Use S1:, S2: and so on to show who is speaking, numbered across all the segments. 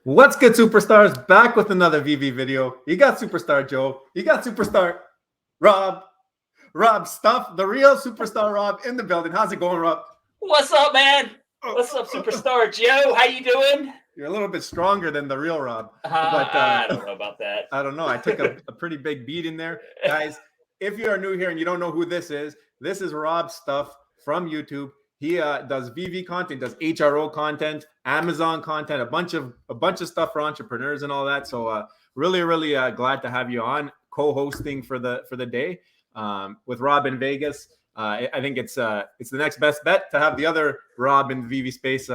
S1: What's good, superstars? Back with another VeVe video. You got Superstar Joe. You got Superstar Rob. Rob Stuff, the real Superstar Rob in the building. How's it going, Rob?
S2: What's up, man? What's up, Superstar Joe? How you doing?
S1: You're a little bit stronger than the real Rob.
S2: I don't know about that.
S1: I don't know. I took a pretty big beat in there. Guys, if you are new here and you don't know who this is Rob Stuff from YouTube. He does VeVe content, does HRO content, Amazon content, a bunch of stuff for entrepreneurs and all that. So really glad to have you on co-hosting for the day with Rob in Vegas. I think it's the next best bet to have the other Rob in the VeVe space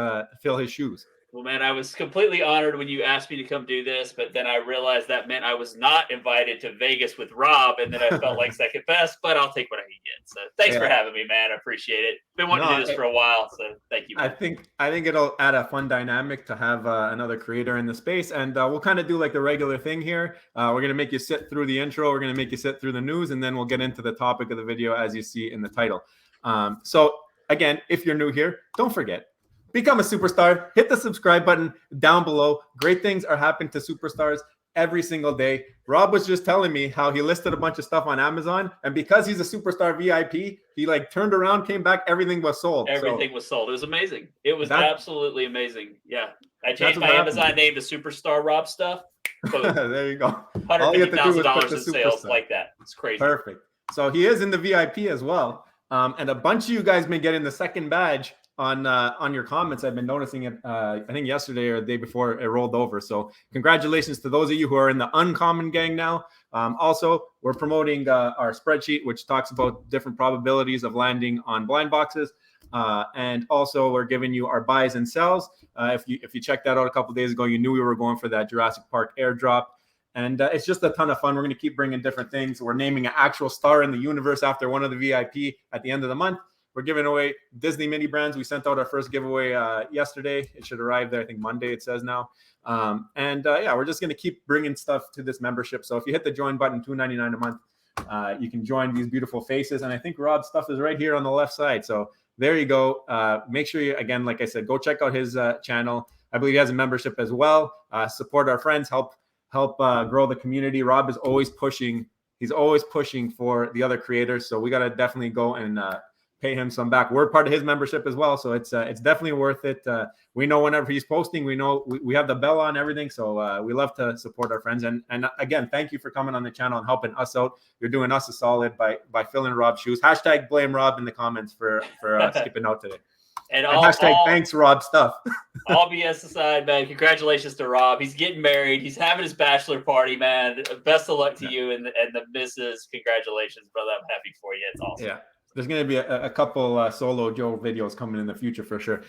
S1: fill his shoes.
S2: Well, man, I was completely honored when you asked me to come do this, but then I realized that meant I was not invited to Vegas with Rob, and then I felt like second best, but I'll take what I can get. So thanks for having me, man. I appreciate it. Been wanting to do this for a while, so thank you, man.
S1: I think it'll add a fun dynamic to have another creator in the space, and we'll kind of do like the regular thing here. We're going to make you sit through the intro, we're going to make you sit through the news, and then we'll get into the topic of the video as you see in the title. So again, if you're new here, don't forget, become a superstar. Hit the subscribe button down below. Great things are happening to superstars every single day. Rob was just telling me how he listed a bunch of stuff on Amazon, and because he's a superstar VIP, he like turned around, came back, everything was sold.
S2: Everything was sold. It was amazing. It was absolutely amazing. Yeah, I changed my Amazon name to Superstar Rob Stuff.
S1: There you go.
S2: $150,000 in sales like that. It's crazy.
S1: Perfect. So he is in the VIP as well, and a bunch of you guys been getting the second badge on your comments. I've been noticing it I think yesterday or the day before it rolled over. So congratulations to those of you who are in the uncommon gang now. Also, we're promoting our spreadsheet, which talks about different probabilities of landing on blind boxes. And also we're giving you our buys and sells. If you checked that out a couple of days ago, you knew we were going for that Jurassic Park airdrop. And it's just a ton of fun. We're going to keep bringing different things. We're naming an actual star in the universe after one of the VIP at the end of the month. We're giving away Disney mini brands. We sent out our first giveaway yesterday. It should arrive there, I think Monday it says now. Yeah, we're just going to keep bringing stuff to this membership. So if you hit the join button, $2.99 a month, you can join these beautiful faces. And I think Rob's stuff is right here on the left side. So there you go. Make sure you, again, like I said, go check out his channel. I believe he has a membership as well. Support our friends, help grow the community. Rob is always pushing. He's always pushing for the other creators. So we got to definitely go and pay him some back. We're part of his membership as well, so it's definitely worth it. We know whenever he's posting, we know we have the bell on everything, so we love to support our friends. And again, thank you for coming on the channel and helping us out. You're doing us a solid by filling Rob's shoes. Hashtag blame Rob in the comments for skipping out today. And hashtag thanks Rob Stuff.
S2: All BS aside, man, congratulations to Rob. He's getting married. He's having his bachelor party, man. Best of luck to you and the missus. Congratulations, brother. I'm happy for you. It's awesome.
S1: Yeah. There's going to be a couple solo Joe videos coming in the future for sure.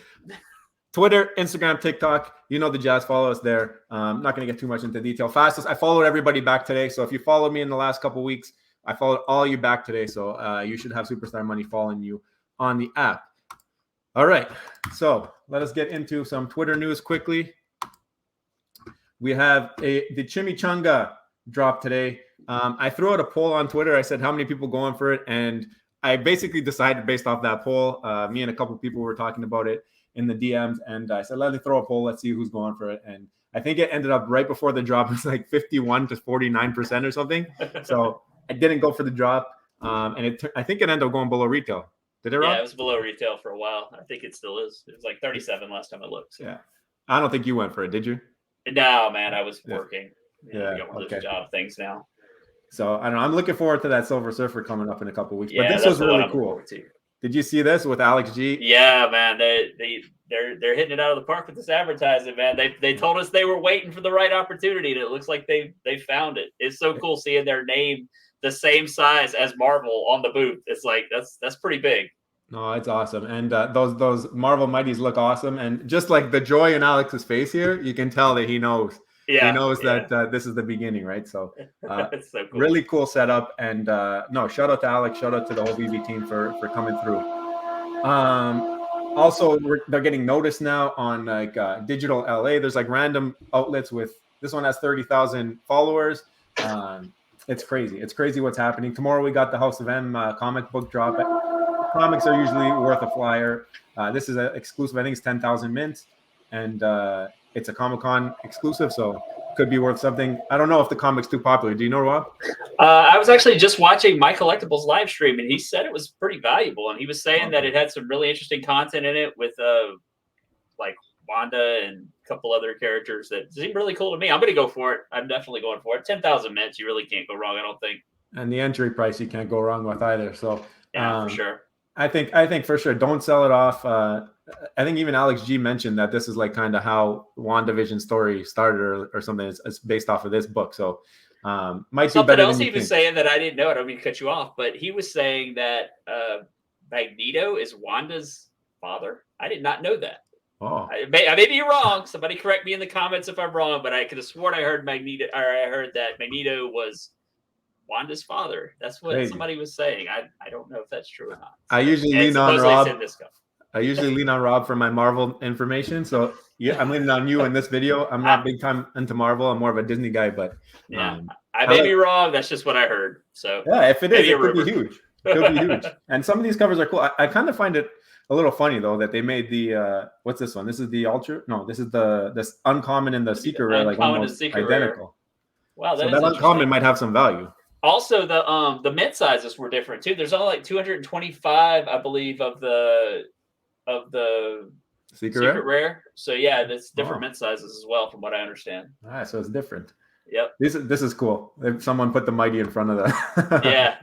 S1: Twitter, Instagram, TikTok, you know the jazz. Follow us there. I'm not going to get too much into detail. Fastest, I followed everybody back today. So if you followed me in the last couple of weeks, I followed all you back today. So you should have Superstar Money following you on the app. All right. So let us get into some Twitter news quickly. We have the Chimichanga drop today. I threw out a poll on Twitter. I said, how many people going for it? And I basically decided based off that poll. Me and a couple of people were talking about it in the DMs, and I said, let me throw a poll. Let's see who's going for it. And I think it ended up right before the drop. It's like 51 to 49% or something. So I didn't go for the drop. And I think it ended up going below retail. Did it, Rob?
S2: Yeah, it was below retail for a while. I think it still is. It was like 37 last time I looked. So.
S1: Yeah. I don't think you went for it, did you?
S2: No, man. I was working.
S1: Yeah.
S2: I got one of those job things now.
S1: So I don't know. I'm looking forward to that Silver Surfer coming up in a couple of weeks. But this was really cool. Did you see this with Alex G?
S2: Yeah, man. They're hitting it out of the park with this advertising, man. They told us they were waiting for the right opportunity, and it looks like they found it. It's so cool seeing their name the same size as Marvel on the booth. It's like that's pretty big.
S1: No, it's awesome. And those Marvel Mighties look awesome. And just like the joy in Alex's face here, you can tell that he knows. Yeah, he knows that this is the beginning, right? So, so cool. Really cool setup. And no, shout out to Alex. Shout out to the whole VeVe team for coming through. Also, they're getting noticed now on like Digital LA. There's like random outlets with this one has 30,000 followers. It's crazy. It's crazy what's happening. Tomorrow we got the House of M comic book drop. Comics are usually worth a flyer. This is an exclusive. I think it's 10,000 mints. And it's a Comic-Con exclusive, so could be worth something. I don't know if the comic's too popular. Do you know, Rob?
S2: I was actually just watching My Collectibles live stream, and he said it was pretty valuable. And he was saying that it had some really interesting content in it with like Wanda and a couple other characters that seemed really cool to me. I'm going to go for it. I'm definitely going for it. 10,000 mints, you really can't go wrong, I don't think.
S1: And the entry price you can't go wrong with either. So
S2: yeah, for sure.
S1: I think for sure, don't sell it off. I think even Alex G mentioned that this is like kind of how WandaVision story started or something. It's based off of this book. So might do better
S2: else
S1: than
S2: he was saying that I didn't know. I don't mean to cut you off, but he was saying that Magneto is Wanda's father. I did not know that.
S1: Oh,
S2: I may be wrong. Somebody correct me in the comments if I'm wrong, but I could have sworn I heard that Magneto was Wanda's father. That's what somebody was saying. I don't know if that's true or not.
S1: I usually lean on Rob. I usually lean on Rob for my Marvel information. So yeah, I'm leaning on you in this video. I'm not big time into Marvel. I'm more of a Disney guy, but
S2: yeah, I may be wrong. That's just what I heard. So
S1: yeah, if it is, it could be huge. It could be huge. And some of these covers are cool. I kind of find it a little funny though that they made the what's this one? This is the ultra. No, this is this uncommon and the secret rare, like almost identical. Rare.
S2: Wow,
S1: that uncommon might have some value.
S2: Also, the mint sizes were different too. There's only like 225, I believe, of the secret rare. So yeah, it's different mint sizes as well, from what I understand.
S1: All right, so it's different.
S2: Yep.
S1: This is cool. If someone put the Mighty in front of that.
S2: Yeah.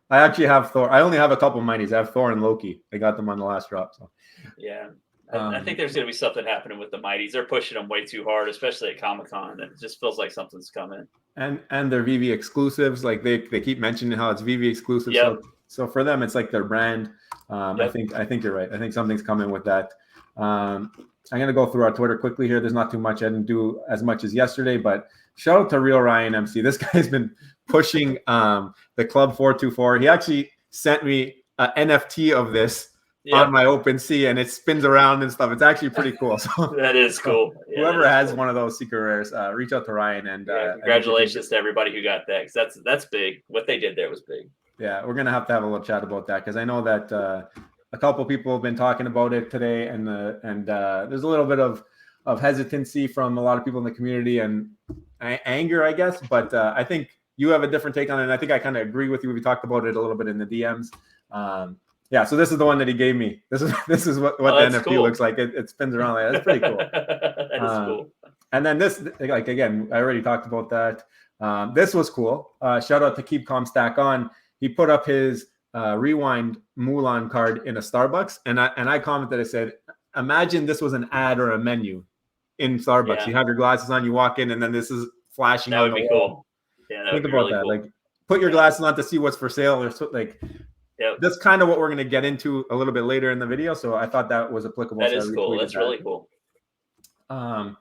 S1: I actually have Thor. I only have a couple Mighties. I have Thor and Loki. I got them on the last drop. So
S2: yeah. I think there's going to be something happening with the Mighties. They're pushing them way too hard, especially at Comic-Con. It just feels like something's coming.
S1: And they're VeVe exclusives. Like they keep mentioning how it's VeVe exclusive.
S2: Yep.
S1: So for them, it's like their brand. Yep. I think you're right. I think something's coming with that. I'm going to go through our Twitter quickly here. There's not too much. I didn't do as much as yesterday, but shout out to Real Ryan MC. This guy's been pushing the Club 424. He actually sent me an NFT of this on my OpenSea, and it spins around and stuff. It's actually pretty cool. So
S2: that is cool.
S1: Yeah, whoever has one of those secret rares, reach out to Ryan. And
S2: congratulations to everybody who got that, because that's big. What they did there was big.
S1: Yeah, we're gonna have to have a little chat about that, because I know that a couple people have been talking about it today, and there's a little bit of hesitancy from a lot of people in the community and anger, I guess. But I think you have a different take on it, and I think I kind of agree with you. We talked about it a little bit in the DMs. Yeah, so this is the one that he gave me. This is what the NFT looks like. It spins around like that. It's pretty cool.
S2: That is cool.
S1: And then this, like, again, I already talked about that. This was cool. Shout out to Keep Calm Stack On. He put up his Rewind Mulan card in a Starbucks, and I commented. I said, imagine this was an ad or a menu in Starbucks. Yeah. You have your glasses on, you walk in, and then this is flashing.
S2: That would be cool. Yeah, that
S1: think
S2: would
S1: about
S2: be really
S1: that.
S2: Cool.
S1: Like, put your glasses on to see what's for sale, or so, like.
S2: Yep.
S1: That's kind of what we're going to get into a little bit later in the video. So I thought that was applicable.
S2: That is cool. That's really cool.
S1: The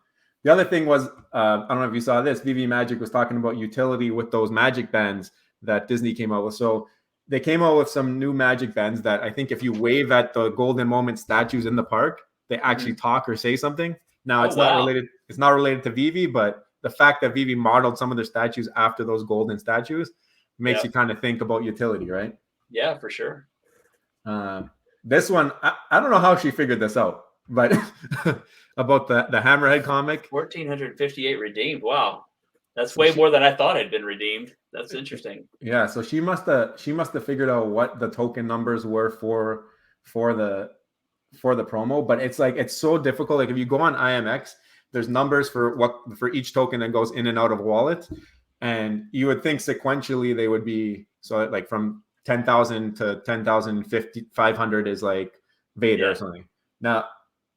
S1: other thing was, I don't know if you saw this, VeVe Magic was talking about utility with those magic bands that Disney came out with. So they came out with some new magic bands that I think if you wave at the golden moment statues in the park, they actually talk or say something. Now it's not related. It's not related to VeVe, but the fact that VeVe modeled some of their statues after those golden statues makes you kind of think about utility, right?
S2: Yeah, for sure.
S1: This one, I don't know how she figured this out, but about the Hammerhead comic.
S2: 1,458 redeemed. Wow. That's way more than I thought had been redeemed. That's interesting.
S1: Yeah, so she must have figured out what the token numbers were for the promo, but it's like it's so difficult. Like if you go on IMX, there's numbers for each token that goes in and out of wallets, and you would think sequentially they would be so like from 10,000 to 10,500 is like Vader or something. Now,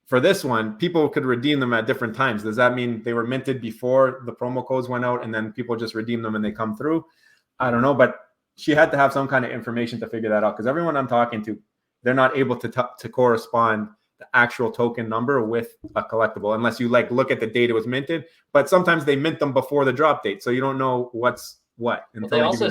S1: for this one, people could redeem them at different times. Does that mean they were minted before the promo codes went out and then people just redeem them and they come through? I don't know, but she had to have some kind of information to figure that out, because everyone I'm talking to, they're not able to correspond the actual token number with a collectible unless you like look at the date it was minted. But sometimes they mint them before the drop date, so you don't know what's what.
S2: Well, they also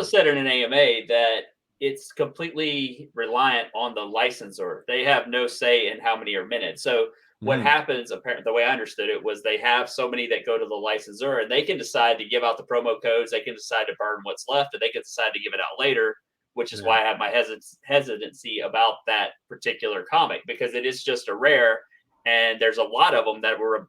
S2: said in an AMA that it's completely reliant on the licensor. They have no say in how many are minted. So what happens, apparently, the way I understood it, was they have so many that go to the licensor, and they can decide to give out the promo codes. They can decide to burn what's left, and they can decide to give it out later, which is why I have my hesitancy about that particular comic, because it is just a rare, and there's a lot of them that were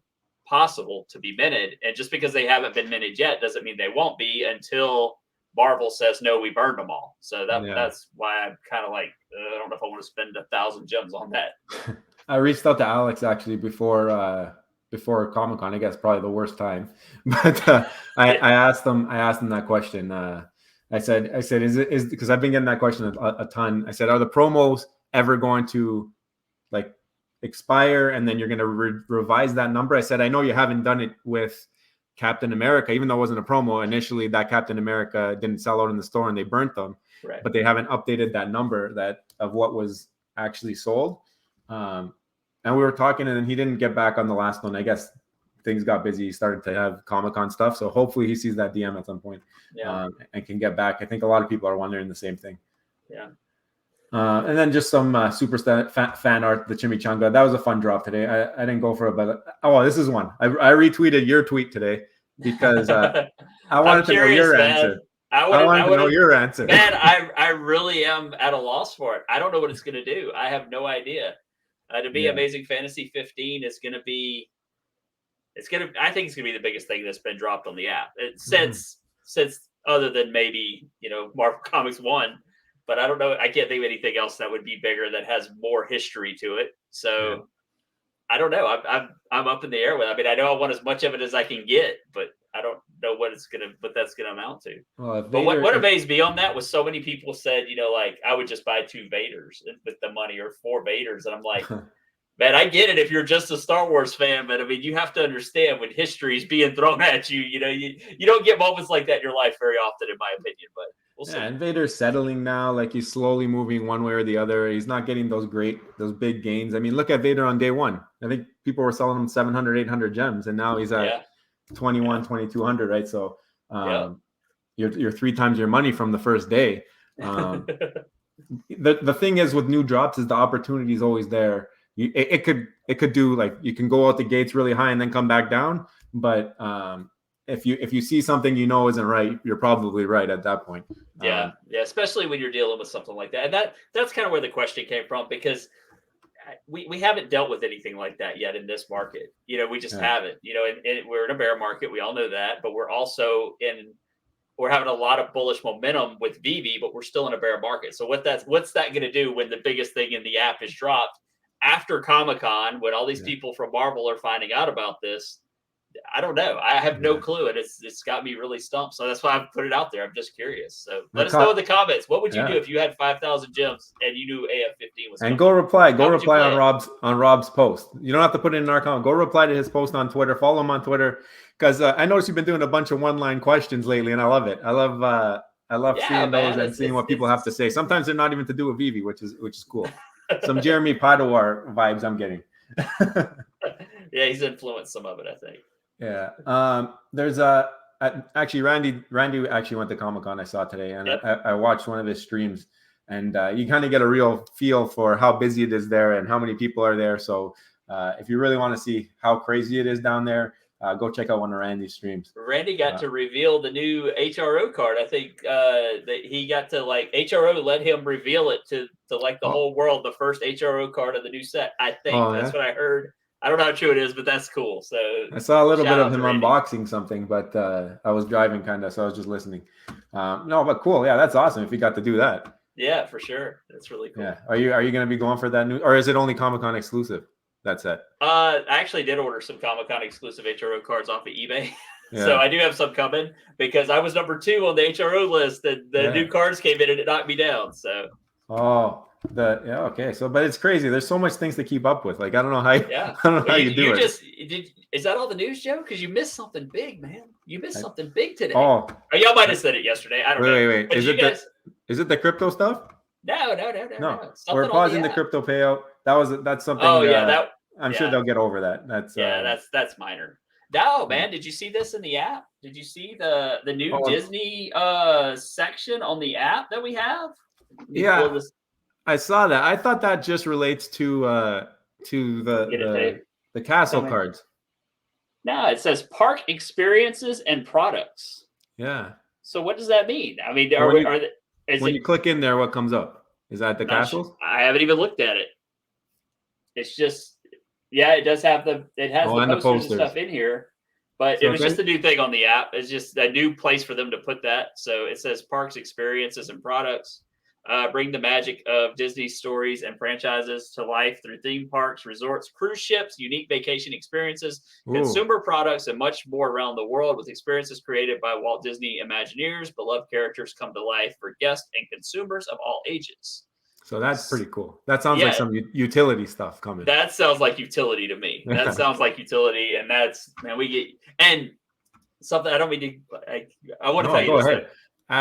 S2: possible to be minted. And just because they haven't been minted yet doesn't mean they won't be until Marvel says no, we burned them all. So that's why I'm kind of like, I don't know if I want to spend 1,000 gems on that.
S1: I reached out to Alex actually before Comic-Con. I guess probably the worst time, but I asked him that question. I said, is because I've been getting that question a ton. I said, are the promos ever going to like expire and then you're going to revise that number? I said, I know you haven't done it with Captain America, even though it wasn't a promo initially. That Captain America didn't sell out in the store and they burnt them,
S2: right.
S1: But they haven't updated that number of what was actually sold. And we were talking, and then he didn't get back on the last one. I guess things got busy. He started to have Comic-Con stuff, so hopefully he sees that DM at some point, and can get back. I think a lot of people are wondering the same thing.
S2: Yeah.
S1: And then just some super fan art, the Chimichanga. That was a fun drop today. I didn't go for it, but this is one. I retweeted your tweet today because I wanted to know your answer. I wanted to know your answer.
S2: Man, I really am at a loss for it. I don't know what it's going to do. I have no idea. To be Amazing Fantasy 15 is going to be. I think it's going to be the biggest thing that's been dropped on the app since other than maybe Marvel Comics 1. But I don't know. I can't think of anything else that would be bigger that has more history to it. So I don't know. I'm up in the air with it. I mean, I know I want as much of it as I can get, but I don't know what that's gonna amount to.
S1: Well,
S2: but what amazed me on that was so many people said, like I would just buy 2 Vaders with the money or 4 Vaders, and I'm like, man, I get it if you're just a Star Wars fan, but I mean, you have to understand when history is being thrown at you. You don't get moments like that in your life very often, in my opinion. But we'll see.
S1: And Vader's settling now, like he's slowly moving one way or the other. He's not getting those big gains. I mean, look at Vader on day one. I think people were selling him 700, 800 gems, and now he's at 21, 2,200, right? So you're 3 times your money from the first day. The thing is with new drops is the opportunity is always there. It could do like you can go out the gates really high and then come back down, but if you see something isn't right, you're probably right at that point.
S2: Yeah, especially when you're dealing with something like that, and that's kind of where the question came from, because we haven't dealt with anything like that yet in this market. We just haven't. And we're in a bear market. We all know that, but we're also we're having a lot of bullish momentum with VeVe, but we're still in a bear market. So what's that going to do when the biggest thing in the app is dropped after Comic-Con, when all these people from Marvel are finding out about this? I don't know. I have no clue, and it's got me really stumped. So that's why I put it out there. I'm just curious. So let us know in the comments. What would you do if you had 5,000 gems and you knew AF15 was coming?
S1: And go reply on Rob's post. You don't have to put it in our comment. Go reply to his post on Twitter. Follow him on Twitter, because I noticed you've been doing a bunch of one-line questions lately, and I love it. I love seeing those and seeing what people have to say. Sometimes they're not even to do with VeVe, which is cool. Some Jeremy Padawar vibes I'm getting.
S2: Yeah, he's influenced some of it, I think.
S1: Yeah. There's actually Randy actually went to Comic-Con, I saw today, and I watched one of his streams, and you kind of get a real feel for how busy it is there and how many people are there. So if you really want to see how crazy it is down there, go check out one of Randy's streams.
S2: Randy got to reveal the new HRO card. I think that he got to HRO let him reveal it to the whole world, the first HRO card of the new set. I think that's what I heard. I don't know how true it is, but that's cool. So
S1: I saw a little bit of him unboxing something, but I was driving so I was just listening. No, but cool. Yeah, that's awesome if you got to do that.
S2: Yeah, for sure. That's really cool.
S1: Yeah. Are you going to be going for that new, or is it only Comic-Con exclusive? That's it.
S2: I actually did order some Comic-Con exclusive HRO cards off of eBay. Yeah. So I do have some coming, because I was number 2 on the HRO list, and the new cards came in and it knocked me down. So
S1: okay. So, but it's crazy. There's so much things to keep up with. Like, I don't know how. I don't know how you do it.
S2: Is that all the news, Joe? Because you missed something big, man. You missed something big today. Or y'all might have said it yesterday. I don't know.
S1: Wait. Is it the crypto stuff?
S2: No.
S1: We're pausing the crypto payout. That's something.
S2: Oh yeah,
S1: I'm sure they'll get over that.
S2: That's minor. No, man. Did you see this in the app? Did you see the new Disney section on the app that we have?
S1: Yeah, I saw that. I thought that just relates to the castle cards.
S2: No, it says park experiences and products.
S1: Yeah.
S2: So what does that mean? I mean,
S1: when you click in there, what comes up? Is that the castles?
S2: I haven't even looked at it. It's just Yeah, it does have the
S1: and the
S2: posters and stuff in here. But
S1: So
S2: it was just a new thing on the app. It's just a new place for them to put that. So it says parks, experiences, and products. Bring the magic of Disney stories and franchises to life through theme parks, resorts, cruise ships, unique vacation experiences, consumer products, and much more around the world with experiences created by Walt Disney Imagineers. Beloved characters come to life for guests and consumers of all ages.
S1: So that's pretty cool. That sounds like some utility stuff coming.
S2: That sounds like utility to me. That sounds like utility, and that's, man, we get, and something I don't mean to. I want to tell you this,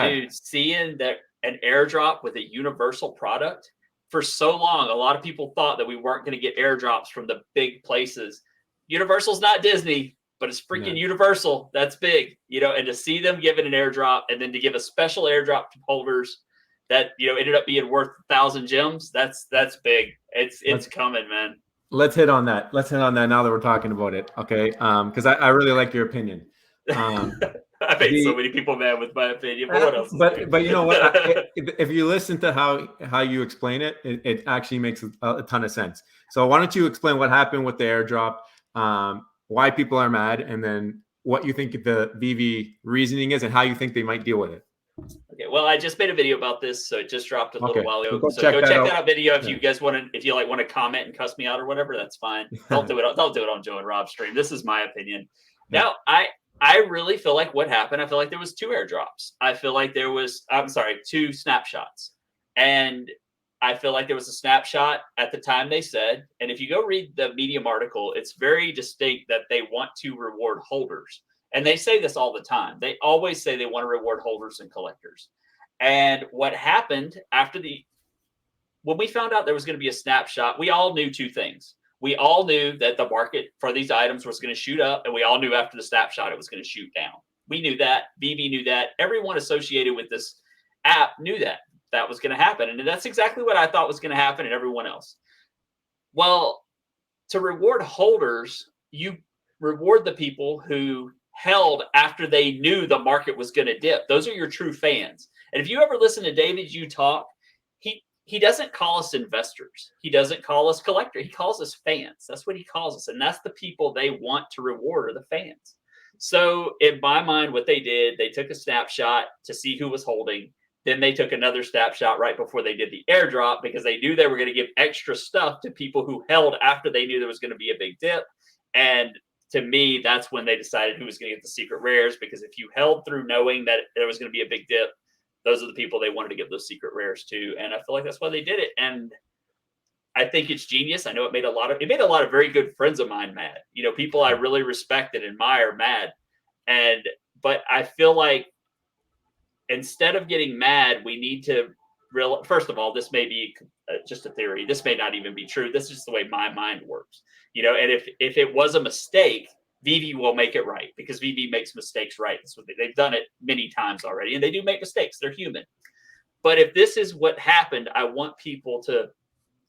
S2: dude. Seeing that an airdrop with a universal product for so long, a lot of people thought that we weren't going to get airdrops from the big places. Universal's not Disney, but it's freaking Universal. That's big, And to see them give it an airdrop, and then to give a special airdrop to holders that ended up being worth 1,000 gems. That's big. It's coming, man.
S1: Let's hit on that. Now that we're talking about it, okay? Because I really like your opinion.
S2: I made so many people mad with my opinion. But what else?
S1: But you know what? If you listen to how you explain it, it actually makes a ton of sense. So why don't you explain what happened with the airdrop, why people are mad, and then what you think the VeVe reasoning is, and how you think they might deal with it.
S2: Okay, well, I just made a video about this, so it just dropped a little while ago. So go check that out video if you guys want to. If you want to comment and cuss me out or whatever, that's fine. Don't do it on Joe and Rob's stream. This is my opinion. Now, I really feel like what happened. I feel like there was 2 airdrops. I feel like there was 2 snapshots, and I feel like there was a snapshot at the time they said. And if you go read the Medium article, it's very distinct that they want to reward holders. And they say this all the time. They always say they want to reward holders and collectors. And what happened when we found out there was going to be a snapshot, we all knew 2 things. We all knew that the market for these items was going to shoot up, and we all knew after the snapshot it was going to shoot down. We knew that. VeVe knew that. Everyone associated with this app knew that was going to happen. And that's exactly what I thought was going to happen, and everyone else. Well, to reward holders, you reward the people who held after they knew the market was going to dip. Those are your true fans. And if you ever listen to David Yu talk, he doesn't call us investors. He doesn't call us collectors. He calls us fans. That's what he calls us. And that's the people they want to reward, are the fans. So in my mind, what they did, they took a snapshot to see who was holding. Then they took another snapshot right before they did the airdrop, because they knew they were going to give extra stuff to people who held after they knew there was going to be a big dip. And to me, that's when they decided who was going to get the secret rares, because if you held through knowing that there was going to be a big dip, those are the people they wanted to give those secret rares to. And I feel like that's why they did it. And I think it's genius. I know it made a lot of very good friends of mine mad. People I really respect and admire mad. But I feel like instead of getting mad, we need to first of all, this may be just a theory. This may not even be true. This is just the way my mind works. And if it was a mistake, VeVe will make it right, because VeVe makes mistakes right. That's what they've done it many times already, and they do make mistakes. They're human. But if this is what happened, I want people to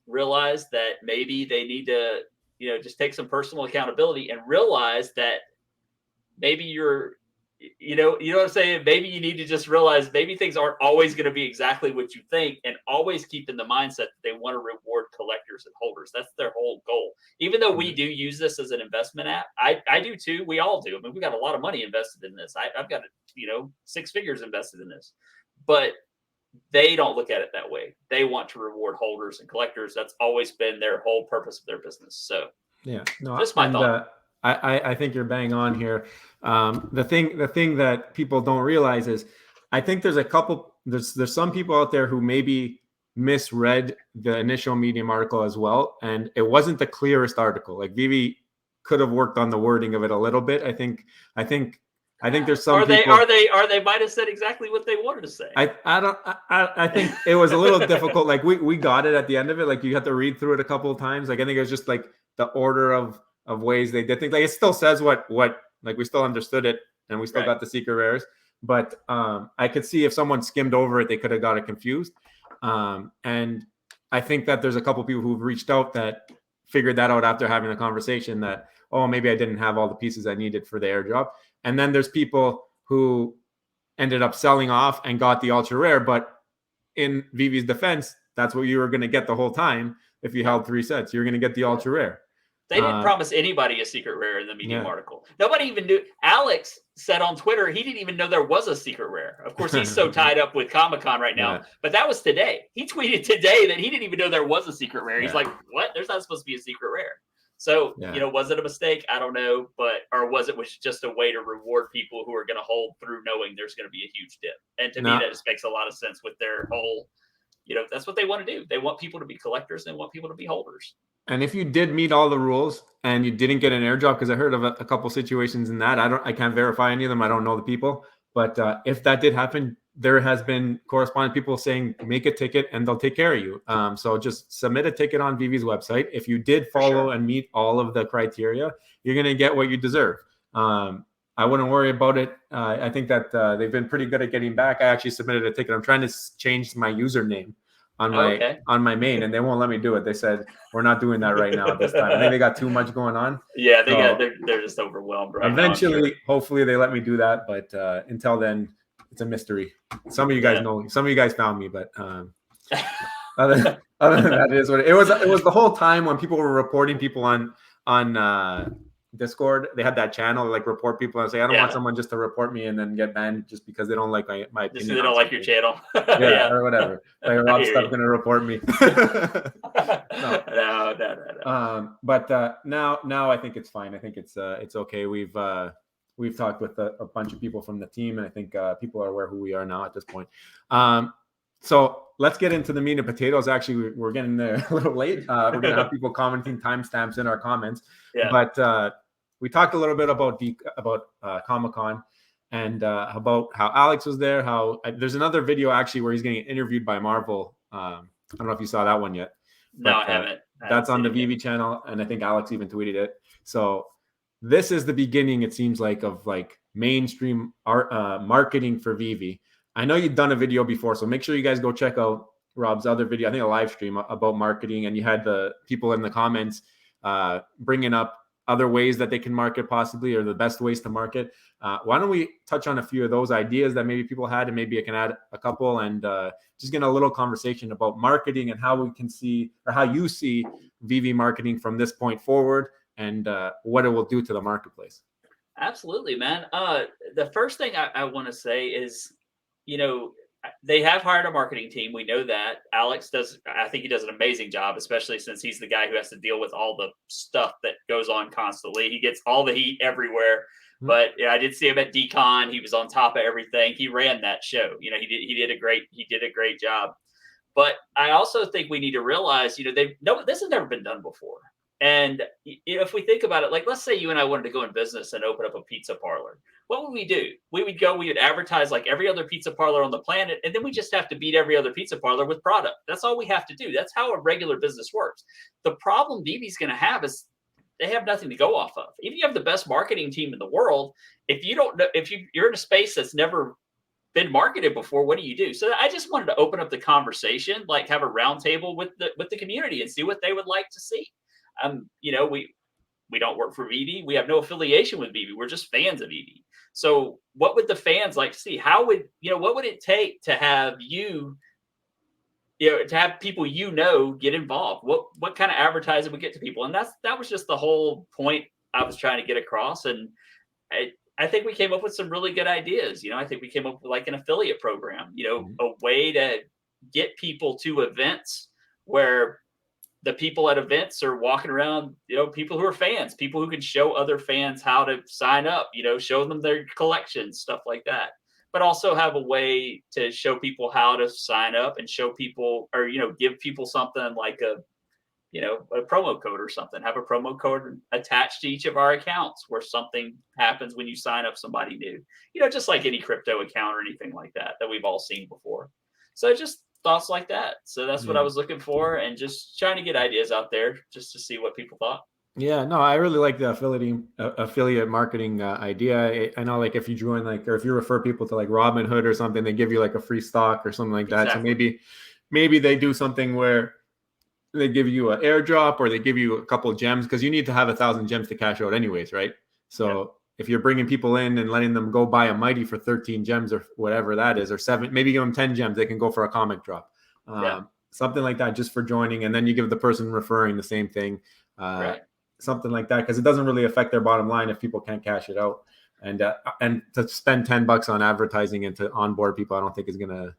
S2: realize that maybe they need to, just take some personal accountability and realize that maybe you know what I'm saying? Maybe you need to just realize maybe things aren't always going to be exactly what you think, and always keep in the mindset that they want to reward collectors and holders. That's their whole goal. Even though we do use this as an investment app, I do too. We all do. I mean, we got a lot of money invested in this. I've got, 6 figures invested in this, but they don't look at it that way. They want to reward holders and collectors. That's always been their whole purpose of their business. So
S1: yeah, no,
S2: just my thought.
S1: I think you're bang on here. The thing that people don't realize is, I think there's some people out there who maybe misread the initial Medium article as well, and it wasn't the clearest article. Like VeVe could have worked on the wording of it a little bit. I think there's some people.
S2: They might have said exactly what they wanted to say.
S1: I think it was a little difficult. Like we got it at the end of it. Like you had to read through it a couple of times. Like I think it was just like the order of ways they did things. Like it still says what like we still understood it, and we still got the secret rares. But I could see if someone skimmed over it, they could have got it confused. And I think that there's a couple people who've reached out that figured that out after having a conversation that, oh, maybe I didn't have all the pieces I needed for the airdrop. And then there's people who ended up selling off and got the ultra rare. But in VeVe's defense, that's what you were going to get the whole time. If you held 3 sets, you're going to get the ultra rare.
S2: They didn't promise anybody a secret rare in the Medium
S1: Yeah.
S2: article. Nobody even knew. Alex said on Twitter he didn't even know there was a secret rare. Of course, he's so tied up with Comic-Con right now.
S1: Yeah.
S2: But that was today. He tweeted today that he didn't even know there was a secret rare. He's
S1: Yeah.
S2: like, what? There's not supposed to be a secret rare. So,
S1: Yeah.
S2: you know, was it a mistake? I don't know. Or was it just a way to reward people who are going to hold through knowing there's going to be a huge dip? And to me, that just makes a lot of sense with their whole, you know, that's what they want to do. They want people to be collectors. They want people to be holders.
S1: And if you did meet all the rules and you didn't get an airdrop, because I heard of a couple situations in that, I can't verify any of them. I don't know the people, but if that did happen, there has been corresponding people saying make a ticket and they'll take care of you. So just submit a ticket on VeVe's website. If you did follow and meet all of the criteria, you're going to get what you deserve. I wouldn't worry about it. I think that they've been pretty good at getting back. I actually submitted a ticket. I'm trying to change my username on my main, and they won't let me do it. They said we're not doing that right now at this time. I think they got too much going on.
S2: Yeah, they're just overwhelmed right
S1: eventually,
S2: now. Sure.
S1: Hopefully they let me do that, but until then, it's a mystery. Some of you guys know. Some of you guys found me, but other than that, it is what it was. It was the whole time when people were reporting people on Discord. They had that channel like report people and say, I don't want someone just to report me and then get banned just because they don't like my opinion.
S2: Just they don't like your channel.
S1: Or whatever. Like Rob's stuff going to report me.
S2: No.
S1: But now I think it's fine. I think it's okay. We've talked with a bunch of people from the team, and I think people are aware who we are now at this point. So let's get into the meat and potatoes. Actually, we're getting there a little late. We're going to have people commenting timestamps in our comments.
S2: Yeah.
S1: But we talked a little bit about Comic-Con and about how Alex was there. There's another video actually where he's getting interviewed by Marvel. I don't know if you saw that one yet.
S2: No, I haven't.
S1: That's on the VeVe channel, and I think Alex even tweeted it. So this is the beginning, it seems like, of like mainstream art marketing for VeVe. I know you've done a video before, so make sure you guys go check out Rob's other video. I think a live stream about marketing, and you had the people in the comments bringing up other ways that they can market possibly, or the best ways to market. Why don't we touch on a few of those ideas that maybe people had, and maybe I can add a couple, and just get a little conversation about marketing and how we can see, or how you see VeVe marketing from this point forward, and what it will do to the marketplace.
S2: Absolutely, man. The first thing I want to say is, you know, they have hired a marketing team. We know that. Alex I think he does an amazing job, especially since he's the guy who has to deal with all the stuff that goes on constantly. He gets all the heat everywhere. Mm-hmm. But I did see him at DCon. He was on top of everything. He ran that show. You know, he did a great job. But I also think we need to realize, you know, this has never been done before. And if we think about it, like, let's say you and I wanted to go in business and open up a pizza parlor. What would we do? We would advertise like every other pizza parlor on the planet, and then we just have to beat every other pizza parlor with product. That's all we have to do. That's how a regular business works. The problem VeVe's going to have is they have nothing to go off of. If you have the best marketing team in the world, if you're in a space that's never been marketed before, what do you do? So I just wanted to open up the conversation, like have a roundtable with the community and see what they would like to see. You know, we don't work for VeVe. We have no affiliation with VeVe. We're just fans of VeVe. So what would the fans like to see? What would it take to have to have people, get involved? What kind of advertising would get to people? And that was just the whole point I was trying to get across. And I think we came up with some really good ideas. You know, I think we came up with like an affiliate program, you know, a way to get people to events where the people at events are walking around, you know, people who are fans, people who can show other fans how to sign up, you know, show them their collections, stuff like that. But also have a way to show people how to sign up and show people, or, you know, give people something like a promo code or something. Have a promo code attached to each of our accounts where something happens when you sign up somebody new, you know, just like any crypto account or anything like that we've all seen before. So just thoughts like that. So that's what I was looking for, and just trying to get ideas out there just to see what people thought.
S1: Yeah, no, I really like the affiliate marketing idea. I know, like, if you join, like, or if you refer people to like Robinhood or something, they give you like a free stock or something like that. Exactly. So maybe they do something where they give you an airdrop, or they give you a couple of gems, because you need to have 1,000 gems to cash out anyways, right? So if you're bringing people in and letting them go buy a Mighty for 13 gems or whatever that is, or 7, maybe give them 10 gems, they can go for a comic drop. Something like that, just for joining. And then you give the person referring the same thing.
S2: Right.
S1: something like that, because it doesn't really affect their bottom line if people can't cash it out. And to spend $10 on advertising and to onboard people, I don't think is gonna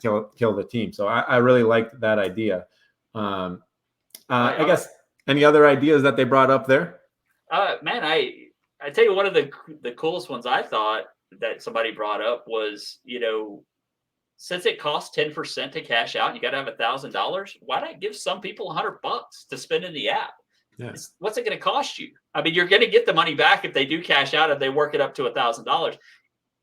S1: kill the team. So I really liked that idea. I guess any other ideas that they brought up there?
S2: Man, I tell you, one of the coolest ones I thought that somebody brought up was, since it costs 10% to cash out, you got to have $1,000. Why not give some people $100 to spend in the app?
S1: Yeah.
S2: What's it going to cost you? I mean, you're going to get the money back if they do cash out, if they work it up to $1,000.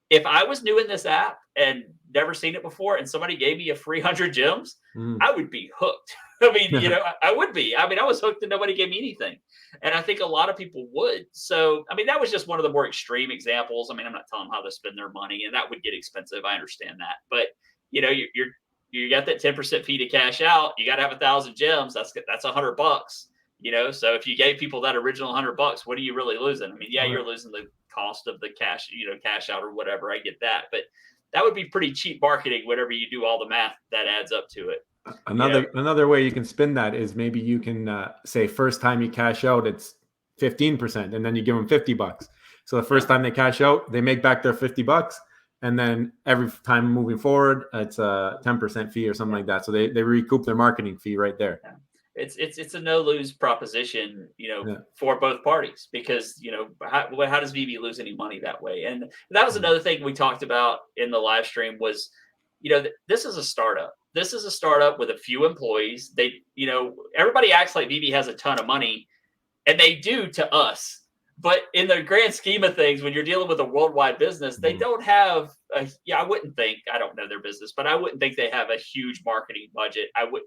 S2: If I was new in this app and never seen it before, and somebody gave me a free 100 gems, I would be hooked. I mean, I would be. I mean, I was hooked and nobody gave me anything. And I think a lot of people would. So, I mean, that was just one of the more extreme examples. I mean, I'm not telling them how to spend their money, and that would get expensive. I understand that. But, you got that 10% fee to cash out. You got to have 1,000 gems. That's $100. So if you gave people that original $100, what are you really losing? I mean, you're losing the cost of the cash, cash out or whatever. I get that, but that would be pretty cheap marketing. Whenever you do all the math, that adds up to it.
S1: Another way you can spin that is maybe you can say first time you cash out, it's 15%, and then you give them $50. So the first time they cash out, they make back their $50. And then every time moving forward, it's a 10% fee or something like that. So they recoup their marketing fee right there.
S2: Yeah. It's a no lose proposition, for both parties, because how does VeVe lose any money that way? And that was another thing we talked about in the live stream was, this is a startup. This is a startup with a few employees. They, everybody acts like VeVe has a ton of money, and they do to us. But in the grand scheme of things, when you're dealing with a worldwide business, they don't have I wouldn't think, I don't know their business, but I wouldn't think they have a huge marketing budget. I would,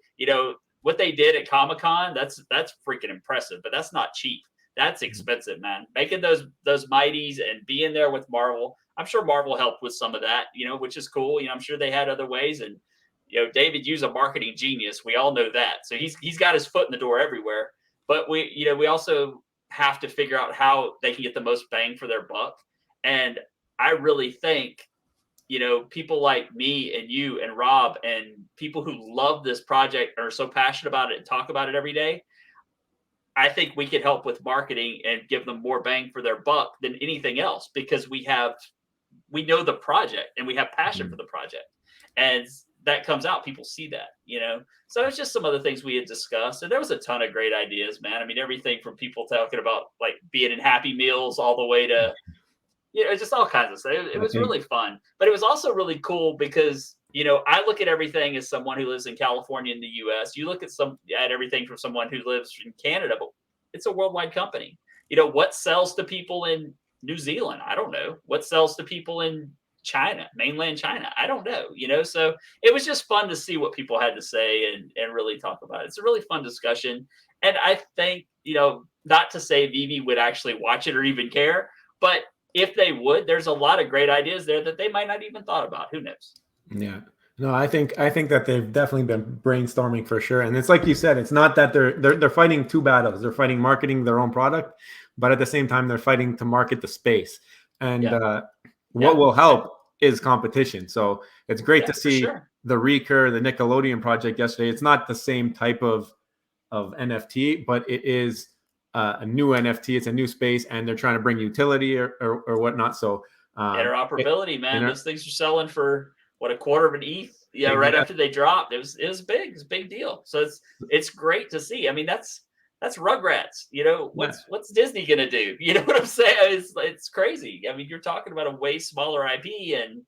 S2: what they did at Comic-Con, that's freaking impressive, but that's not cheap. That's expensive, man. Making those mighties and being there with Marvel. I'm sure Marvel helped with some of that, which is cool. I'm sure they had other ways. And, David Yu's a marketing genius. We all know that. So he's got his foot in the door everywhere. But we also have to figure out how they can get the most bang for their buck. And I really think, people like me and you and Rob and people who love this project are so passionate about it and talk about it every day. I think we could help with marketing and give them more bang for their buck than anything else, because we know the project and we have passion for the project, and that comes out. People see that, so it's just some other things we had discussed, and there was a ton of great ideas, man. I mean, everything from people talking about like being in Happy Meals all the way to, just all kinds of stuff. It was really fun, but it was also really cool because, I look at everything as someone who lives in California in the US. You look at everything from someone who lives in Canada, but it's a worldwide company. What sells to people in New Zealand? I don't know. What sells to people in China, mainland China? I don't know, so it was just fun to see what people had to say and really talk about it. It's a really fun discussion. And I think, not to say VeVe would actually watch it or even care, but if they would, there's a lot of great ideas there that they might not even thought about. Who knows?
S1: Yeah. No, I think that they've definitely been brainstorming for sure. And it's like you said, it's not that they're fighting two battles. They're fighting marketing their own product, but at the same time, they're fighting to market the space. And what will help is competition. So it's great to see the Recur, the Nickelodeon project yesterday. It's not the same type of NFT, but it is a new NFT. It's a new space, and they're trying to bring utility or whatnot. So
S2: interoperability, man. Those things are selling for what, $0.25 of an ETH? Yeah, right after they dropped, it was big. It's a big deal. So it's great to see. I mean, that's Rugrats. What's Disney gonna do? You know what I'm saying? It's crazy. I mean, you're talking about a way smaller IP, and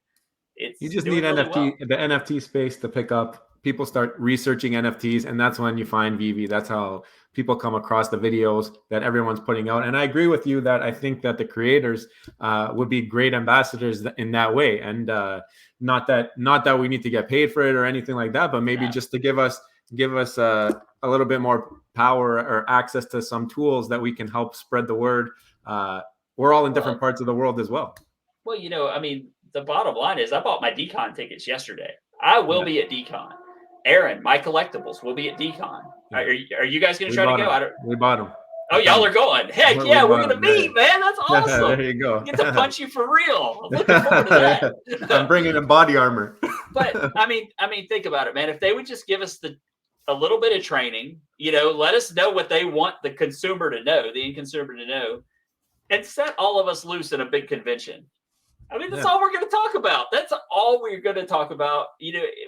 S1: you just need NFT, the NFT space to pick up. People start researching NFTs, and that's when you find VeVe. That's how people come across the videos that everyone's putting out. And I agree with you that I think that the creators would be great ambassadors in that way. And not that we need to get paid for it or anything like that, but maybe just to give us a little bit more power or access to some tools that we can help spread the word. We're all in different parts of the world as well.
S2: Well, I mean, the bottom line is I bought my DCon tickets yesterday. I will be at DCon. Aaron, my collectibles will be at DCon. Are you guys going to try to go?
S1: We bought them.
S2: Oh, y'all are going. Heck yeah, we're going to meet, man. That's awesome.
S1: There you go.
S2: Get to punch you for real. I'm looking forward to that.
S1: I'm bringing in body armor.
S2: But I mean, think about it, man. If they would just give us the a little bit of training. Let us know what they want the consumer to know, the end consumer to know, and set all of us loose in a big convention. I mean, that's all we're going to talk about. That's all we're going to talk about.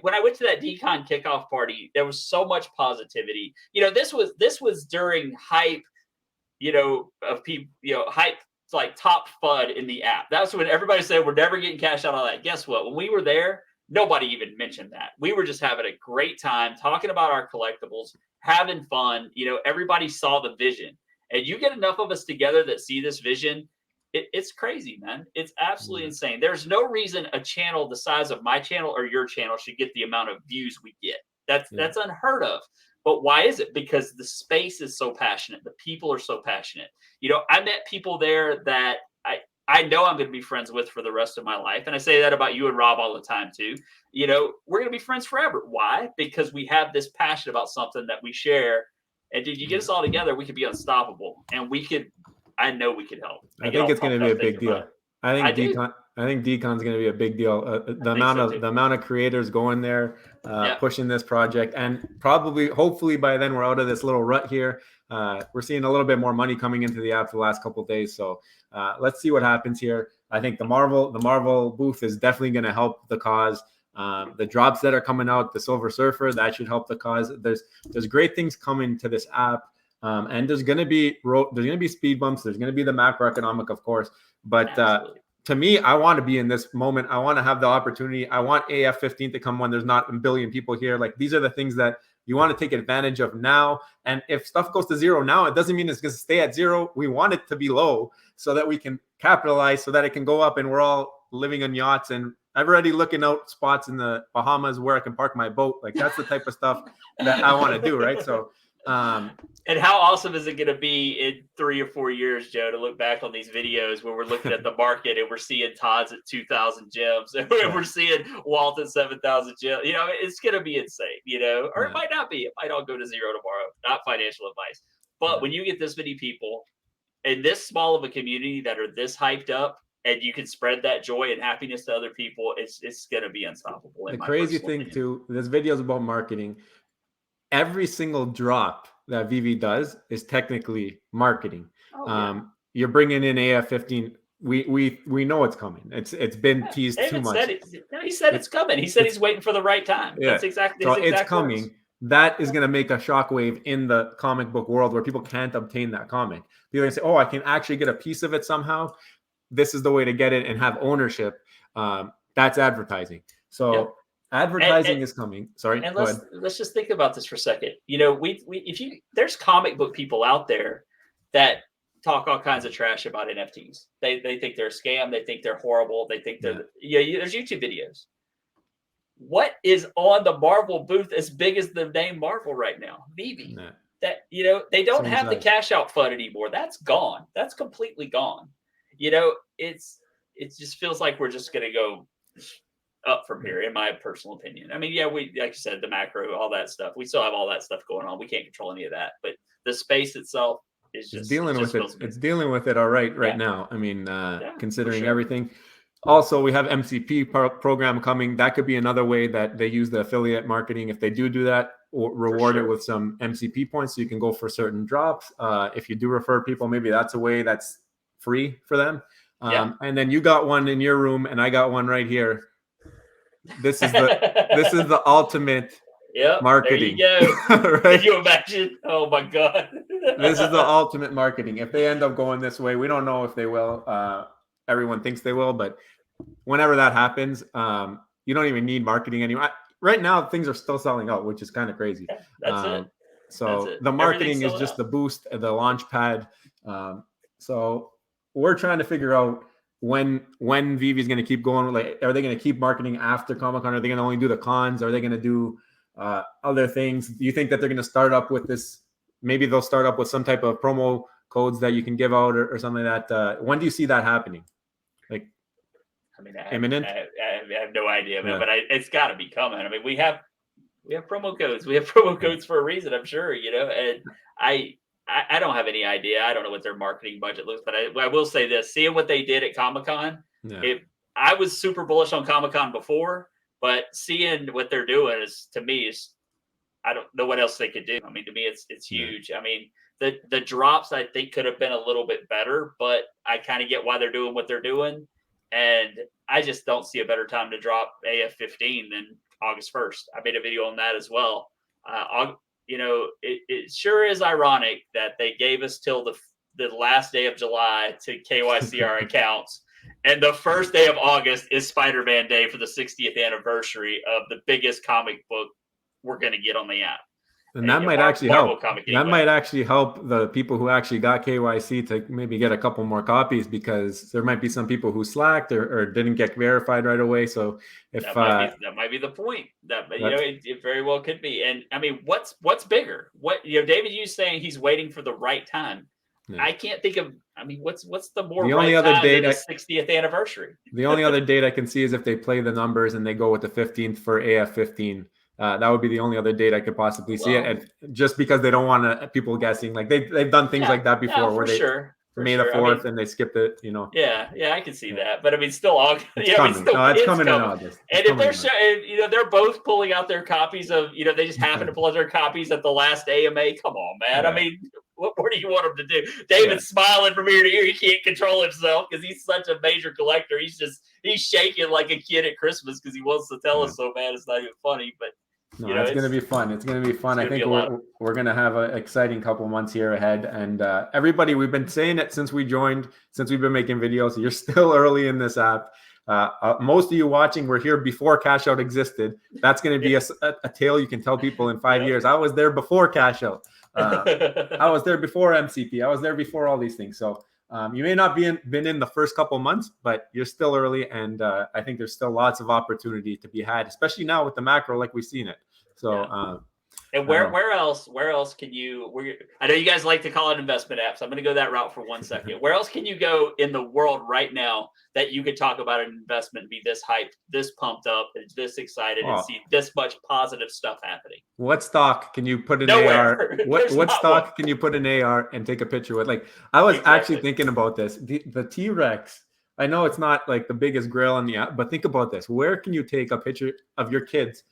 S2: When I went to that DCon kickoff party, there was so much positivity. This was during hype, of people, hype like top FUD in the app. That's when everybody said we're never getting cash out on that. Guess what? When we were there, nobody even mentioned that. We were just having a great time talking about our collectibles, having fun. Everybody saw the vision, and you get enough of us together that see this vision. It's crazy, man. It's absolutely insane. There's no reason a channel the size of my channel or your channel should get the amount of views we get. That's unheard of. But why is it? Because the space is so passionate. The people are so passionate. I met people there that I know I'm going to be friends with for the rest of my life. And I say that about you and Rob all the time too. We're going to be friends forever. Why? Because we have this passion about something that we share. And dude, you get us all together, we could be unstoppable. And I know we could help.
S1: I think it's going to be a big deal. I think Decon's going to be a big deal. The amount of creators going there, pushing this project, and hopefully by then we're out of this little rut here. We're seeing a little bit more money coming into the app for the last couple of days. So let's see what happens here. I think the Marvel booth is definitely going to help the cause. The drops that are coming out, the Silver Surfer, that should help the cause. There's great things coming to this app. And there's going to be speed bumps. There's going to be the macroeconomic, of course. But to me, I want to be in this moment. I want to have the opportunity. I want AF 15 to come when there's not a billion people here. Like, these are the things that you want to take advantage of now. And if stuff goes to zero now, it doesn't mean it's going to stay at zero. We want it to be low so that we can capitalize, so that it can go up, and we're all living on yachts. And I've already looking out spots in the Bahamas where I can park my boat. Like, that's the type of stuff that I want to do, right? So
S2: and how awesome is it going to be in 3 or 4 years, Joe, to look back on these videos where we're looking at the market and we're seeing Todd's at 2,000 gems and we're seeing Walt at 7,000 gems. It's going to be insane, or it might not be. It might all go to zero tomorrow. Not financial advice. But when you get this many people and this small of a community that are this hyped up, and you can spread that joy and happiness to other people, it's going to be unstoppable.
S1: The crazy thing too, this video is about marketing. Every single drop that VeVe does is technically marketing. You're bringing in AF 15. We know it's coming. It's been teased too much.
S2: He said it's coming. He said he's waiting for the right time. Yeah. That's exactly.
S1: So it's coming. Words. That is going to make a shockwave in the comic book world where people can't obtain that comic. People are going to say, "Oh, I can actually get a piece of it somehow." This is the way to get it and have ownership. That's advertising. So. Advertising is coming. Sorry.
S2: And let's just think about this for a second. There's comic book people out there that talk all kinds of trash about NFTs. They think they're a scam. They think they're horrible. They think they're there's YouTube videos. What is on the Marvel booth as big as the name Marvel right now? VeVe. Yeah. That they don't have the cash out fund anymore. That's gone. That's completely gone. It just feels like we're just gonna go up from here, in my personal opinion. I mean, we, like you said, the macro, all that stuff. We still have all that stuff going on. We can't control any of that, but the space itself is just
S1: dealing with it. It's dealing with it all right now. I mean, considering everything. Also, we have MCP program coming. That could be another way that they use the affiliate marketing. If they do that, or reward it with some MCP points, so you can go for certain drops. If you do refer people, maybe that's a way that's free for them. And then you got one in your room, and I got one right here. This is the ultimate marketing.
S2: There you go. Right? Can you imagine? Oh my God.
S1: This is the ultimate marketing. If they end up going this way, we don't know if they will. Everyone thinks they will, but whenever that happens, you don't even need marketing anymore. Right now, things are still selling out, which is kind of crazy.
S2: That's it.
S1: So the marketing is just the boost, the launch pad. So we're trying to figure out when VeVe is going to keep going. Like, are they going to keep marketing after Comic-Con? Are they going to only do the cons? Are they going to do other things? Do you think that they're going to start up with this? Maybe they'll start up with some type of promo codes that you can give out or something like that. When do you see that happening? Like, imminent?
S2: I have no idea, man, but it's got to be coming. I mean, we have promo codes. We have promo codes for a reason, I'm sure, and I don't have any idea. I don't know what their marketing budget looks, but I will say this: seeing what they did at Comic-Con, I was super bullish on Comic-Con before, but seeing what they're doing is I don't know what else they could do. I mean, to me, it's huge. I mean, the drops I think could have been a little bit better, but I kind of get why they're doing what they're doing, and I just don't see a better time to drop AF15 than August 1st. I made a video on that as well. It sure is ironic that they gave us till the last day of July to KYC our accounts. And the first day of August is Spider-Man Day for the 60th anniversary of the biggest comic book we're going to get on the app.
S1: And that might actually help. That might actually help the people who actually got KYC to maybe get a couple more copies, because there might be some people who slacked or didn't get verified right away. So if
S2: that might be the point, it very well could be. And I mean, what's bigger? David, you saying he's waiting for the right time. Yeah. I can't think of. I mean, what's the more the only other date than the 60th anniversary?
S1: The only other date I can see is if they play the numbers and they go with the 15th for AF15. That would be the only other date I could possibly see it, and just because they don't want people guessing. Like they've done things like that before, where they May the 4th and they skipped it.
S2: Yeah, I can see that, but I mean, still August.
S1: It's coming. It's coming in August.
S2: And if they're they're both pulling out their copies of, they just happen to pull out their copies at the last AMA. Come on, man. Yeah. I mean, what do you want them to do? David's smiling from ear to ear. He can't control himself because he's such a major collector. He's shaking like a kid at Christmas because he wants to tell us so bad it's not even funny. But
S1: it's going to be fun. It's going to be fun. I think we're going to have an exciting couple months here ahead. And everybody, we've been saying it since we've been making videos. You're still early in this app. Most of you watching were here before Cash Out existed. That's going to be a tale you can tell people in 5 years. I was there before Cash Out. I was there before MCP. I was there before all these things. So you may not been in the first couple months, but you're still early. And I think there's still lots of opportunity to be had, especially now with the macro like we've seen it. So
S2: and where else can you? I know you guys like to call it investment apps. I'm going to go that route for 1 second. Where else can you go in the world right now that you could talk about an investment, be this hyped, this pumped up, and this excited, and see this much positive stuff happening?
S1: What stock can you put in AR? What stock can you put in AR and take a picture with? Like, I was actually thinking about this. The T-Rex. I know it's not like the biggest grill on the app, but think about this. Where can you take a picture of your kids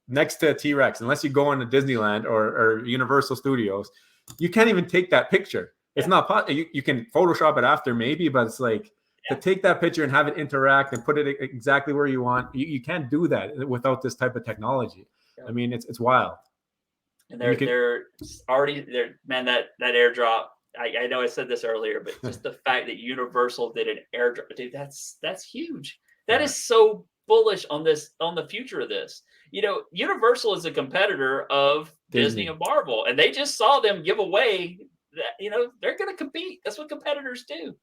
S1: next to a T-Rex, unless you go into Disneyland or Universal Studios? You can't even take that picture. It's not you can Photoshop it after maybe, but it's like to take that picture and have it interact and put it exactly where you want. You can't do that without this type of technology. I mean, it's wild.
S2: And they're already there, man. That airdrop. I know I said this earlier, but just the fact that Universal did an airdrop, dude, that's huge. That is so bullish on the future of this. Universal is a competitor of Disney and Marvel, and they just saw them give away that, they're going to compete. That's what competitors do.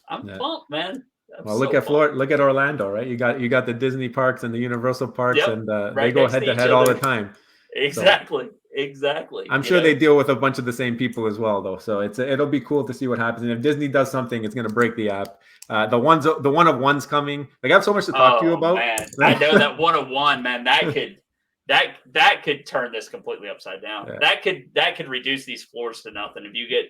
S2: I'm pumped, man.
S1: Look at Florida, look at Orlando, right? You got the Disney parks and the Universal parks, and they go head to head all the time.
S2: Exactly.
S1: I'm sure they deal with a bunch of the same people as well, though. So it'll be cool to see what happens. And if Disney does something, it's going to break the app. The one of one's coming. Like, I have so much to talk to you about.
S2: Man. I know that one of one, man. That could turn this completely upside down. Yeah. That could reduce these floors to nothing. If you get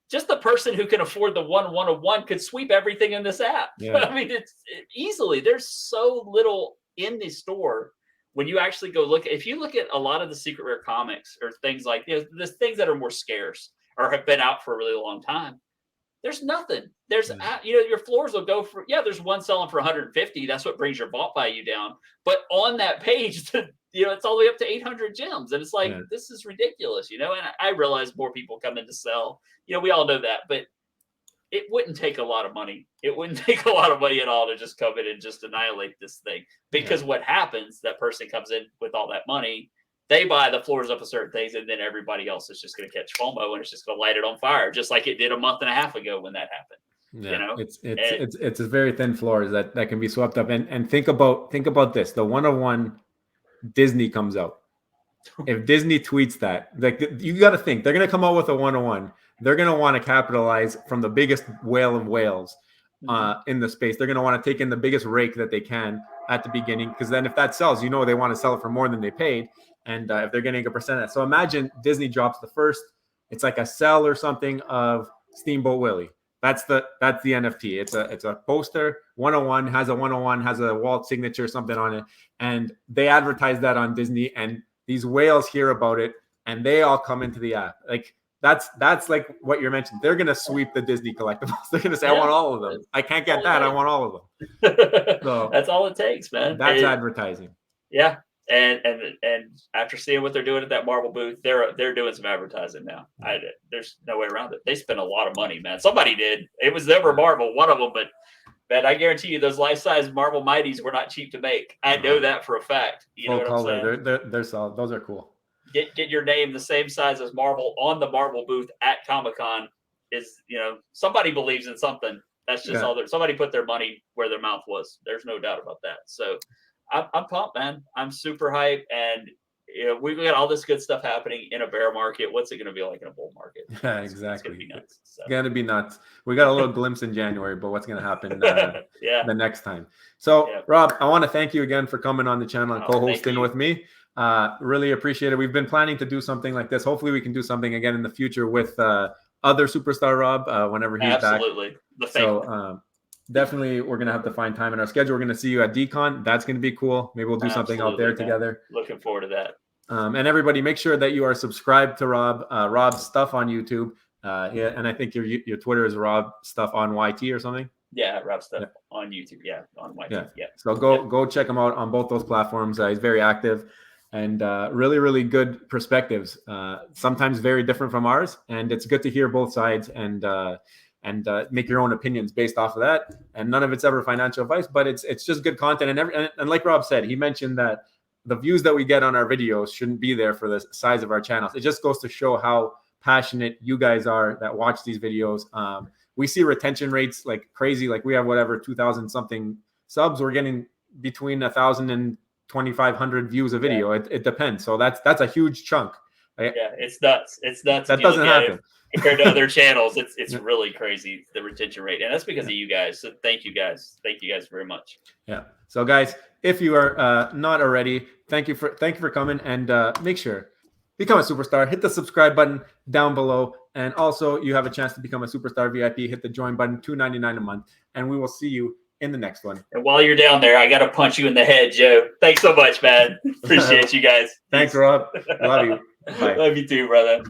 S2: just the person who can afford the one of one could sweep everything in this app. Yeah. I mean, it's easily. There's so little in the store. When you actually go look, if you look at a lot of the secret rare comics or things like the things that are more scarce or have been out for a really long time, there's nothing. There's your floors will go for there's one selling for 150. That's what brings your bought value down. But on that page, it's all the way up to 800 gems, and it's like this is ridiculous, And I realize more people come in to sell. We all know that, but it wouldn't take a lot of money. It wouldn't take a lot of money at all to just come in and just annihilate this thing. Because what happens, that person comes in with all that money, they buy the floors up of certain things, and then everybody else is just going to catch FOMO and it's just going to light it on fire, just like it did a month and a half ago when that happened.
S1: Yeah, it's a very thin floors that can be swept up. And think about this: the 101 Disney comes out. If Disney tweets that, like, you got to think they're going to come out with a 101. They're going to want to capitalize from the biggest whale of whales in the space. They're going to want to take in the biggest rake that they can at the beginning, because then if that sells, they want to sell it for more than they paid. And if they're getting a percent of that. So imagine Disney drops the first, it's like a sell or something of Steamboat Willie. That's the NFT. It's a poster. 101 has a Walt signature, something on it. And they advertise that on Disney, and these whales hear about it. and they all come into the app. Like that's like what you're mentioning. They're gonna sweep the Disney collectibles. They're gonna say, I want all of them. I can't get that. I want all of them. So
S2: that's all it takes, man.
S1: That's advertising.
S2: Yeah. And after seeing what they're doing at that Marvel booth, they're doing some advertising now. There's no way around it. They spent a lot of money, man. Somebody did. It was never Marvel, one of them, but man, I guarantee you those life-size Marvel Mighties were not cheap to make. I know that for a fact. You know what I'm saying?
S1: They're solid. Those are cool.
S2: Get your name the same size as Marvel on the Marvel booth at Comic-Con is, somebody believes in something. That's just all there. Somebody put their money where their mouth was. There's no doubt about that. So I'm pumped, man. I'm super hyped, and we've got all this good stuff happening in a bear market. What's it going to be like in a bull market?
S1: Yeah, exactly.
S2: It's going to be nuts.
S1: It's going to be nuts. We got a little glimpse in January, but what's going to happen the next time? So, Rob, I want to thank you again for coming on the channel and co-hosting with me. Really appreciate it. We've been planning to do something like this. Hopefully, we can do something again in the future with other superstar Rob whenever he's back.
S2: Absolutely.
S1: So, definitely, we're going to have to find time in our schedule. We're going to see you at DCon. That's going to be cool. Maybe we'll do something out there together.
S2: Looking forward to that.
S1: And everybody, make sure that you are subscribed to Rob's stuff on YouTube. And I think your Twitter is Rob Stuff on YT or something.
S2: Yeah, Rob Stuff on YouTube. Yeah, on YT. Yeah.
S1: So go check him out on both those platforms. He's very active and really, really good perspectives. Sometimes very different from ours, and it's good to hear both sides and make your own opinions based off of that. And none of it's ever financial advice, but it's just good content. And like Rob said, he mentioned that the views that we get on our videos shouldn't be there for the size of our channels. It just goes to show how passionate you guys are that watch these videos. We see retention rates like crazy. Like we have 2,000 something subs. We're getting between 1,000 and 2,500 views a video. It depends. So that's a huge chunk.
S2: Yeah, it's nuts. It's nuts.
S1: That doesn't happen.
S2: Compared to other channels, it's really crazy, the retention rate. And that's because of you guys. So thank you guys. Thank you guys very much.
S1: Yeah. So guys, if you are not already, thank you for coming, and make sure become a superstar. Hit the subscribe button down below, and also you have a chance to become a superstar VIP. Hit the join button, $2.99 a month, and we will see you in the next one.
S2: And while you're down there, I got to punch you in the head, Joe. Thanks so much, man. Appreciate you guys.
S1: Thanks, Rob. Love you.
S2: Bye. Love you too, brother.